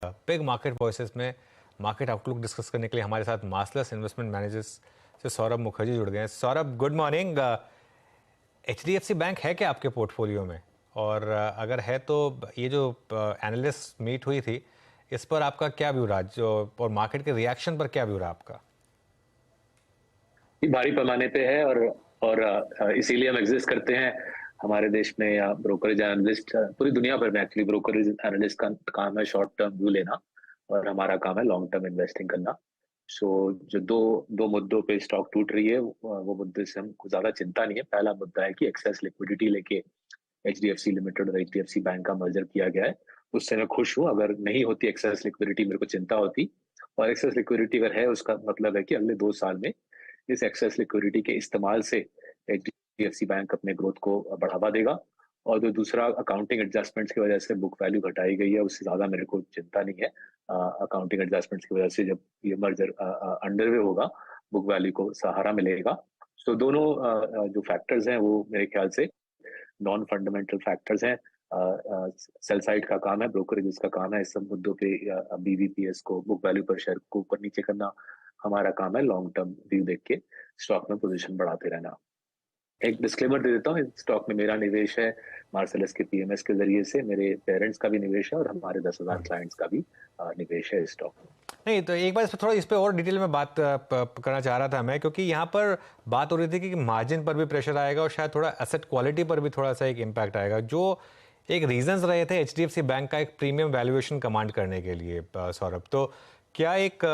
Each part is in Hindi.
बिग मार्केट वॉइसेस में मार्केट आउटलुक डिस्कस करने के लिए हमारे साथ मास्टर्स इन्वेस्टमेंट मैनेजर्स से सौरभ मुखर्जी जुड़ गए हैं। Saurabh, good morning. HDFC bank है क्या आपके पोर्टफोलियो में? और अगर है तो ये जो एनालिस्ट मीट हुई थी इस पर आपका क्या व्यू रहा, जो और मार्केट के रिएक्शन पर क्या व्यू रहा आपका? ये भारी पैमाने पे है और इसीलिए हम एग्जिस्ट करते हैं। हमारे देश में या ब्रोकरेज एनालिस्ट, पूरी दुनिया भर में एक्चुअली ब्रोकरेज एनालिस्ट का काम है शॉर्ट टर्म व्यू लेना, और हमारा काम है लॉन्ग टर्म इन्वेस्टिंग करना। सो जो दो दो मुद्दों पे स्टॉक टूट रही है, वो मुद्दे से हमको ज्यादा चिंता नहीं है। पहला मुद्दा है कि एक्सेस लिक्विडिटी लेके एचडीएफसी लिमिटेड और एचडीएफसी बैंक का मर्जर किया गया है। उससे मैं खुश हूँ। अगर नहीं होती एक्सेस लिक्विडिटी, मेरे को चिंता होती। और एक्सेस लिक्विडिटी अगर है, उसका मतलब है कि अगले 2 साल में इस एक्सेस लिक्विडिटी के इस्तेमाल से एचडीएफसी बैंक अपने ग्रोथ को बढ़ावा देगा। और जो दूसरा अकाउंटिंग एडजस्टमेंट्स की वजह से बुक वैल्यू घटाई गई है, उससे ज्यादा मेरे को चिंता नहीं है। अकाउंटिंग एडजस्टमेंट्स की वजह से जब ये मर्जर अंडरवे होगा, बुक वैल्यू को सहारा मिलेगा। तो दोनों जो फैक्टर्स हैं वो मेरे ख्याल से नॉन फंडामेंटल फैक्टर्स हैं। सेल साइड का काम है, ब्रोकरेज का काम है इस सब मुद्दों पे बीवीपीएस को, बुक वैल्यू पर शेयर को ऊपर नीचे करना। हमारा काम है लॉन्ग टर्म व्यू देख के स्टॉक में पोजीशन बढ़ाते रहना। एक डिस्क्लेमर दे देता हूँ, स्टॉक में मेरा निवेश है मार्सेलस के पीएमएस के जरिए से, मेरे पेरेंट्स का भी निवेश है और हमारे 10,000 क्लाइंट्स का भी निवेश है स्टॉक में। नहीं तो एक बार इस पे और डिटेल में बात करना चाह रहा था मैं, क्योंकि यहाँ पर बात हो रही थी कि मार्जिन पर भी प्रेशर आएगा और शायद थोड़ा एसेट क्वालिटी पर भी थोड़ा सा एक इम्पैक्ट आएगा, जो एक रीजंस रहे थे एचडीएफसी बैंक का एक प्रीमियम वैल्यूएशन कमांड करने के लिए। सौरभ, तो क्या एक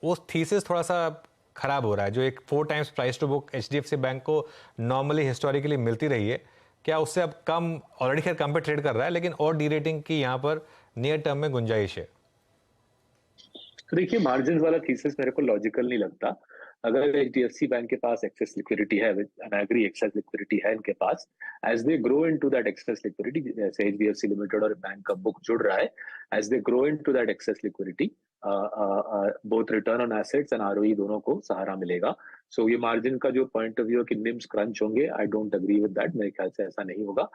वो थीसिस थोड़ा सा खराब हो रहा है? जो एक 4 times price to book HDFC bank को नॉर्मली हिस्टोरिकली मिलती रही है, क्या उससे अब कम, ऑलरेडी खैर कम पे ट्रेड कर रहा है, लेकिन और डी रेटिंग की यहाँ पर नियर टर्म में गुंजाइश है? तो देखिए, मार्जिन वाला थीसिस मेरे को लॉजिकल नहीं लगता। अगर एचडीएफसी बैंक के पास एक्सेस लिक्विडिटी है, and I agree excess liquidity है इनके पास, as they grow into that excess liquidity, जैसे एचडीएफसी लिमिटेड और बैंक का बुक जुड़ रहा है, as they grow into that excess liquidity, both return on assets and ROE दोनों को सहारा मिलेगा। सो ये मार्जिन का जो पॉइंट ऑफ व्यू कि निम्स क्रंच होंगे, I don't agree with that. मेरे ख्याल से ऐसा नहीं होगा।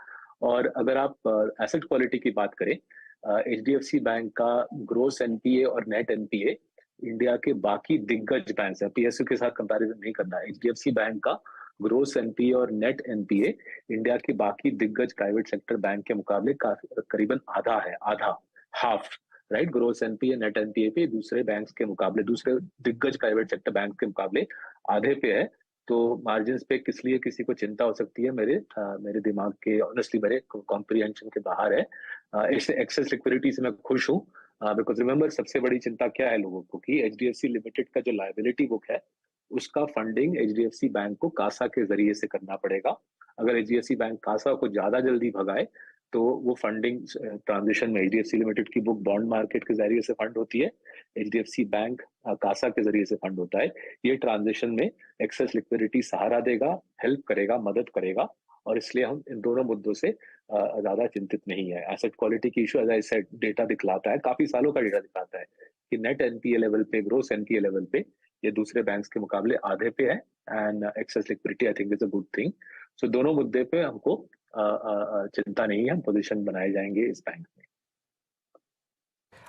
और अगर आप एसेट क्वालिटी की बात करें, एचडीएफसी बैंक का ग्रोस एनपीए और नेट एनपीए इंडिया के बाकी दिग्गज बैंक है, पीएसयू के साथ कंपैरिजन नहीं करना है, एचडीएफसी बैंक का ग्रोस एनपीए और नेट एनपीए इंडिया के बाकी दिग्गज प्राइवेट सेक्टर बैंक के मुकाबले करीबन आधा है, आधा, half. Right, gross NPA net NPA पे दूसरे बैंक्स के मुकाबले, दूसरे दिग्गज प्राइवेट सेक्टर बैंक के मुकाबले आधे पे है। तो मार्जिन पे किस लिए किसी को चिंता हो सकती है, मेरे दिमाग के, ऑनेस्टली मेरे कॉम्प्रिहेंशन के बाहर है। इस एक्सेस लिक्विडिटी से मैं खुश हूँ। बिकॉज रिमेंबर, सबसे बड़ी चिंता क्या है लोगों को कि एचडीएफसी लिमिटेड का जो लायबिलिटी बुक है, उसका फंडिंग एचडीएफसी बैंक को कासा के जरिए से करना पड़ेगा। अगर एचडीएफसी बैंक कासा को ज्यादा जल्दी भगाए तो वो फंडिंग ट्रांजिशन में एचडीएफसी लिमिटेड की बुक बॉन्ड मार्केट के जरिए से फंड होती है, एचडीएफसी बैंक कासा के जरिए से फंड होता है। ये ट्रांजिशन में एक्सेस लिक्विडिटी सहारा देगा, हेल्प करेगा, मदद करेगा। और इसलिए हम इन दोनों मुद्दों से ज्यादा चिंतित नहीं है। एसेट क्वालिटी की issue, as I said, data दिखलाता है, काफी सालों का डेटा दिखलाता है कि नेट एनपीए लेवल पे, ग्रोस एनपीए लेवल पे ये दूसरे बैंक्स के मुकाबले आधे पे है। And excess liquidity I think is a good thing. So दोनों मुद्दे पे हमको चिंता नहीं है, हम पोजीशन बनाए जाएंगे इस बैंक में।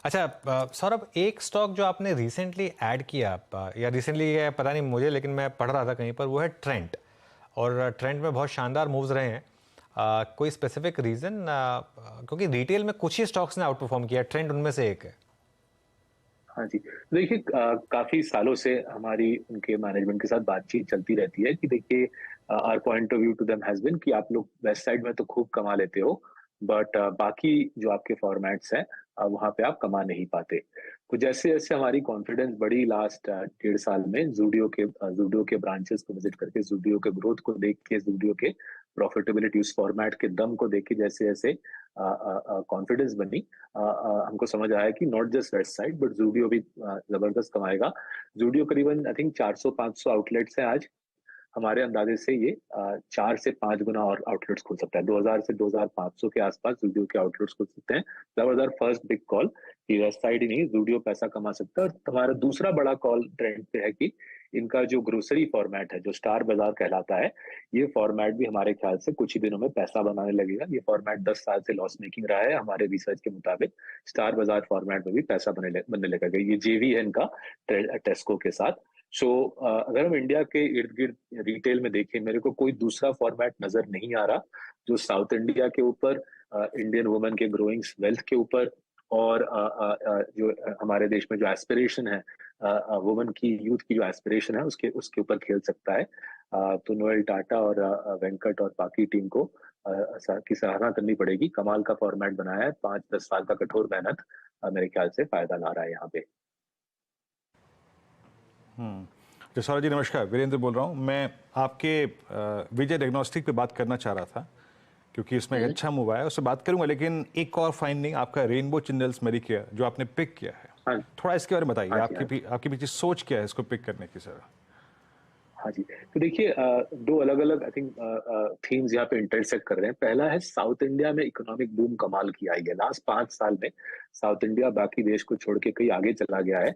अच्छा सौरभ, एक स्टॉक जो आपने रिसेंटली ऐड किया, या रिसेंटली है पता नहीं मुझे, लेकिन मैं पढ़ रहा था कहीं पर, वो है ट्रेंट। और ट्रेंट में बहुत शानदार मूव्स रहे हैं। कोई स्पेसिफिक रीजन? क्योंकि रिटेल में कुछ ही स्टॉक्स ने आउट परफॉर्म किया, ट्रेंट उनमें से एक है। हाँ जी, देखिए, काफी सालों से हमारी उनके मैनेजमेंट के साथ बातचीत चलती रहती है कि देखिए, our point of view to them has been कि आप लोग वेस्ट साइड में तो खूब कमा लेते हो, बट बाकी जो आपके फॉर्मेट्स हैं वहां पे आप कमा नहीं पाते। तो जैसे जैसे हमारी कॉन्फिडेंस बढ़ी लास्ट 1.5 साल में, जूडियो के ब्रांचेस को विजिट करके, जूडियो के ग्रोथ को देख के, जूडियो के प्रॉफिटेबिलिटी, उस फॉर्मेट के दम को देख के जैसे जैसे कॉन्फिडेंस बनी, हमको समझ आया कि not just west side but Zudio भी जबरदस्त कमाएगा। जूडियो करीबन आई थिंक 400-500 आउटलेट्स हैं आज। हमारे अंदाजे से ये 4 से 5 गुना और आउटलेट्स खोल सकता है। 2000 से 2500 के आसपास जूडियो के आउटलेट्स खोल सकते हैं। That was our first big call कि वेस्ट साइड ही नहीं, जूडियो पैसा कमा सकता है। और हमारा दूसरा बड़ा कॉल ट्रेंड पे है कि इनका जो ग्रोसरी फॉर्मेट है, जो स्टार बाजार कहलाता है, ये फॉर्मेट भी हमारे ख्याल से कुछ ही दिनों में पैसा बनाने लगेगा। ये फॉर्मेट 10 साल से लॉस मेकिंग रहा है, हमारे रिसर्च के मुताबिक स्टार बाजार फॉर्मेट में भी पैसा बनने लगेगा। ये जेवी है इनका टेस्को के साथ। सो अगर हम इंडिया के इर्द गिर्द रिटेल में देखें, मेरे को कोई दूसरा फॉर्मेट नजर नहीं आ रहा जो साउथ इंडिया के ऊपर, इंडियन वुमेन के ग्रोइंग वेल्थ के ऊपर, और जो हमारे देश में जो एस्पिरेशन है, वुमेन की, यूथ की जो एस्पिरेशन है, उसके उसके ऊपर खेल सकता है। तो नोएल टाटा और वेंकट और बाकी टीम को की सराहना करनी पड़ेगी। कमाल का फॉर्मेट बनाया है, 5-10 साल का कठोर मेहनत मेरे ख्याल से फायदा ला रहा है यहाँ पे। जसौरा जी नमस्कार, वीरेंद्र बोल रहा हूँ। मैं आपके विजय डायग्नोस्टिक पे बात करना चाह रहा था क्योंकि इसमें एक अच्छा मूव आया, उससे बात करूंगा, लेकिन एक और फाइंडिंग आपका रेनबो चिल्ड्रंस मेडिकेयर जो आपने पिक किया है, हाँ थोड़ा इसके बारे में बताइए। हाँ जी। आपकी पीछे सोच क्या है इसको पिक करने की सर? हाँ जी, तो देखिए, दो अलग अलग आई थिंक थीम्स यहाँ पे इंटरसेक्ट कर रहे हैं। पहला है, साउथ इंडिया में इकोनॉमिक बूम कमाल की आई है। लास्ट 5 साल में साउथ इंडिया बाकी देश को छोड़ के कहीं आगे चला गया है।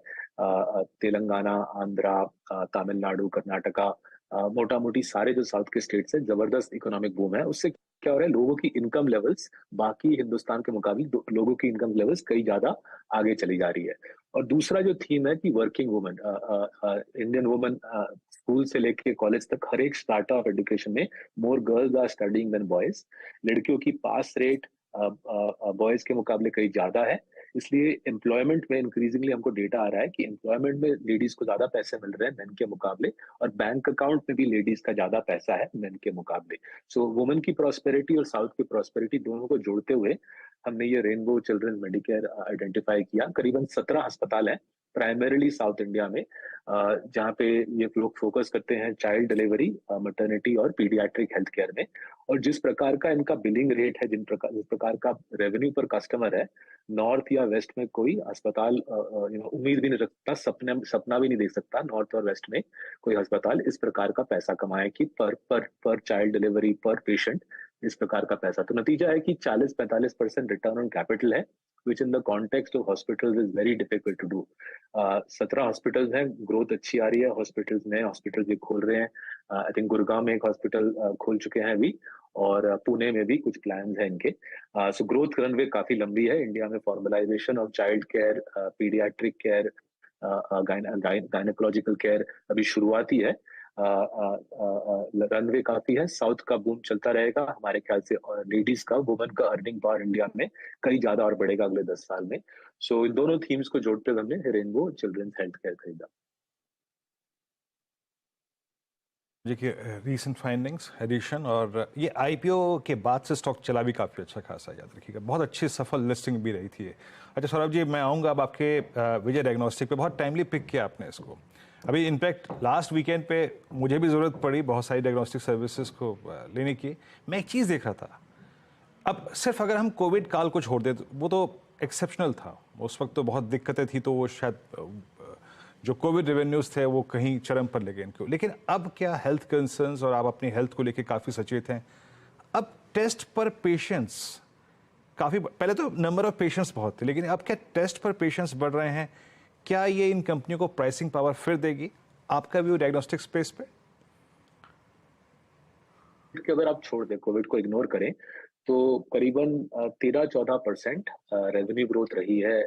तेलंगाना, आंध्रा, तमिलनाडु, कर्नाटका, मोटा मोटी सारे जो साउथ के स्टेट्स है, जबरदस्त इकोनॉमिक बूम है। उससे क्या हो रहा है, लोगों की इनकम लेवल्स बाकी हिंदुस्तान के मुकाबले लोगों की इनकम लेवल्स कई ज्यादा आगे चली जा रही है। और दूसरा जो थीम है कि working woman, Indian woman, school से लेके कॉलेज तक हर एक स्टार्ट ऑफ एजुकेशन में more girls are studying than boys. लड़कियों की पास रेट बॉयज के मुकाबले कहीं ज्यादा है। इसलिए एम्प्लॉयमेंट में इंक्रीजिंगली हमको डेटा आ रहा है कि एम्प्लॉयमेंट में लेडीज को ज्यादा पैसे मिल रहे हैं मेन के मुकाबले, और बैंक अकाउंट में भी लेडीज का ज्यादा पैसा है मेन के मुकाबले। सो वुमेन की प्रॉस्पेरिटी और साउथ की प्रॉस्पेरिटी दोनों को जोड़ते हुए हमने ये रेनबो चिल्ड्रन मेडिकेयर आइडेंटिफाई किया। करीबन 17 अस्पताल हैं प्राइमरीली साउथ इंडिया में, जहाँ पे ये लोग फोकस करते हैं चाइल्ड डिलीवरी, मैटरनिटी और पीडियाट्रिक हेल्थ केयर में। और जिस प्रकार का इनका बिलिंग रेट है, जिस प्रकार का रेवेन्यू पर कस्टमर है, नॉर्थ या वेस्ट में कोई अस्पताल उम्मीद भी नहीं रखता, सपना भी नहीं देख सकता नॉर्थ और वेस्ट में कोई अस्पताल इस प्रकार का पैसा कमाए कि पर चाइल्ड डिलीवरी पर पेशेंट इस प्रकार का पैसा। तो नतीजा है कि 40-45% रिटर्न ऑन कैपिटल है, which in the context of hospitals is very difficult to do. 17 hospitals हैं, ग्रोथ अच्छी आ रही है, हॉस्पिटल्स नए हॉस्पिटल भी खोल रहे हैं। आई थिंक गुड़गांव में एक हॉस्पिटल खोल चुके हैं अभी, और पुणे में भी कुछ प्लान्स हैं इनके। सो ग्रोथ रनवे काफी लंबी है इंडिया में। Formalisation of child care, paediatric care, gynaecological care अभी शुरुआती है। रनवे काफी है। साउथ का बूम चलता रहेगा हमारे ख्याल से, और लेडीज का, वुमेन का अर्निंग पावर इंडिया में कई ज्यादा और बढ़ेगा अगले 10 साल में। सो इन दोनों थीम्स को जोड़ते हुए हमने रेनबो चिल्ड्रंस हेल्थ केयर खरीदा। देखिए, रीसेंट फाइंडिंग्स एडिशन, और ये आईपीओ के बाद से स्टॉक चला भी काफ़ी अच्छा खासा, याद रखिएगा। बहुत अच्छी सफल लिस्टिंग भी रही थी। अच्छा सौरभ जी, मैं आऊँगा अब आपके विजय डायग्नोस्टिक पे। बहुत टाइमली पिक किया आपने इसको। अभी इनफैक्ट लास्ट वीकेंड पे मुझे भी ज़रूरत पड़ी बहुत सारी डायग्नोस्टिक सर्विसेज को लेने की। मैं एक चीज़ देख रहा था, अब सिर्फ अगर हम कोविड काल को छोड़ दें, वो तो एक्सेप्शनल था, उस वक्त तो बहुत दिक्कतें थी, तो वो शायद जो कोविड रेवेन्यूज थे वो कहीं चरम पर लगे इनको। लेकिन अब क्या हेल्थ कंसर्न्स, और आप अपनी हेल्थ को लेकर काफ़ी सचेत हैं, अब टेस्ट पर पेशेंट्स काफ़ी, पहले तो नंबर ऑफ पेशेंट्स बहुत थे, लेकिन अब क्या टेस्ट पर पेशेंट्स बढ़ रहे हैं? क्या ये इन कंपनियों को प्राइसिंग पावर फिर देगी? आपका व्यू डायग्नोस्टिक स्पेस पे? कि अगर आप छोड़ दें, कोविड को इग्नोर करें, तो करीबन 13-14% रेवेन्यू ग्रोथ रही है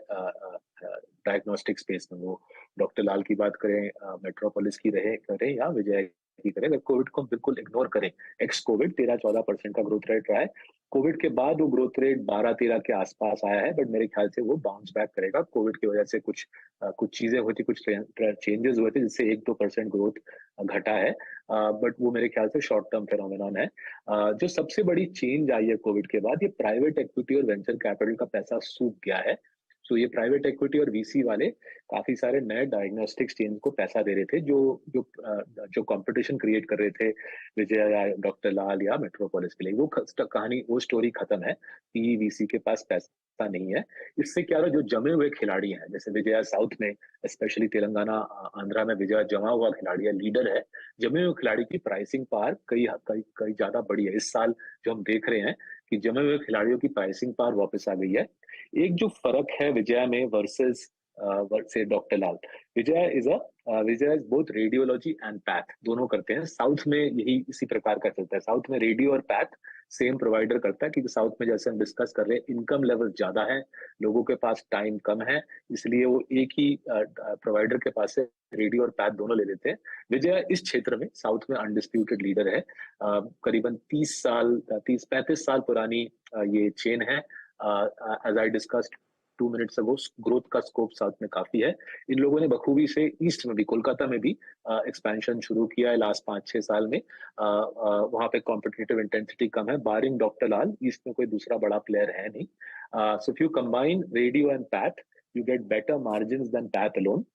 डायग्नोस्टिक स्पेस में। वो डॉक्टर लाल की बात करें, मेट्रोपोलिस की रहे करें, या विजय की करें, अगर कोविड को बिल्कुल इग्नोर करें, एक्स कोविड 13-14% का ग्रोथ रेट रहा है। कोविड के बाद वो ग्रोथ रेट 12-13 के आसपास आया है, बट मेरे ख्याल से वो बाउंस बैक करेगा। कोविड की वजह से कुछ चीजें हुई थी, कुछ चेंजेस हुए थे, जिससे 1-2% ग्रोथ घटा है, बट वो मेरे ख्याल से शॉर्ट टर्म फेनोमेनॉन है। जो सबसे बड़ी चेंज आई है कोविड के बाद, ये प्राइवेट इक्विटी और वेंचर कैपिटल का पैसा सूख गया है। सो ये प्राइवेट इक्विटी और वीसी वाले काफी सारे नए डायग्नोस्टिक चेन को पैसा दे रहे थे, जो कंपटीशन क्रिएट कर रहे थे विजय या डॉक्टर लाल या मेट्रोपोलिस के लिए। वो कहानी, वो स्टोरी खत्म है। वीसी के पास पैसा नहीं है। इससे क्या रहा, जो जमे हुए खिलाड़ी हैं, जैसे विजय साउथ में, स्पेशली तेलंगाना, आंध्रा में विजय जमा हुआ खिलाड़ी है, लीडर है। जमे हुए खिलाड़ी की प्राइसिंग पावर कई कई कई ज्यादा बढ़ी है इस साल। जो हम देख रहे हैं कि जमे हुए खिलाड़ियों की प्राइसिंग पावर वापस आ गई है। एक जो फर्क है विजया में वर्सेस से doctor Lal. Vijay is both radiology and path, दोनों करते हैं. साउथ में यही इसी प्रकार का चलता है. साउथ में रेडियो और पैथ सेम प्रोवाइडर करता है, क्योंकि साउथ में जैसे हम डिस्कस कर रहे हैं इनकम लेवल ज्यादा है, लोगों के पास टाइम कम है, इसलिए वो एक ही प्रोवाइडर के पास से रेडियो और पैथ दोनों ले लेते हैं. विजय इस क्षेत्र में साउथ में अनडिस्प्यूटेड लीडर है. करीबन 35 साल पुरानी ये चेन है. As I discussed 2 minutes ago, growth का स्कोप साउथ में काफी है. इन लोगों ने बखूबी से ईस्ट में भी, कोलकाता में भी एक्सपेंशन शुरू किया है लास्ट 5-6 साल में. वहां पे कॉम्पिटिटिव इंटेंसिटी कम है. बारिंग डॉक्टर लाल ईस्ट में कोई दूसरा बड़ा प्लेयर है नहीं. So if you combine radio and path, you get better margin than path alone.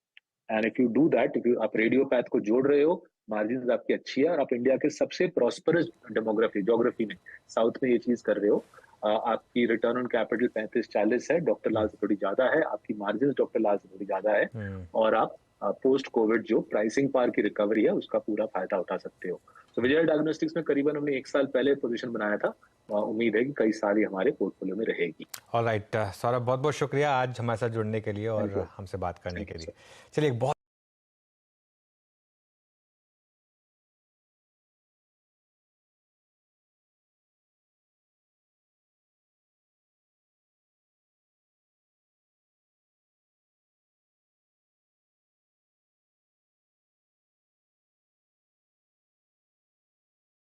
And if you do that, आप रेडियो पैथ को जोड़ रहे हो, मार्जिन आपकी अच्छी है, और आप इंडिया के सबसे प्रॉस्परस ज्योग्राफी में साउथ में ये चीज कर रहे हो. आपकी रिटर्न ऑन कैपिटल 35-40 है, डॉक्टर लाल से थोड़ी ज्यादा है. आपकी मार्जिन डॉक्टर लाल से थोड़ी ज्यादा है. और आप पोस्ट कोविड जो प्राइसिंग पावर की रिकवरी है उसका पूरा फायदा उठा सकते हो. तो विजय डायग्नोस्टिक्स में करीबन हमने 1 साल पहले पोजीशन बनाया था. उम्मीद है कि कई साल ही हमारे पोर्टफोलियो में रहेगी. ऑलराइट सौरभ, बहुत बहुत शुक्रिया आज हमारे साथ जुड़ने के लिए और हमसे बात करने के लिए. चलिए, बहुत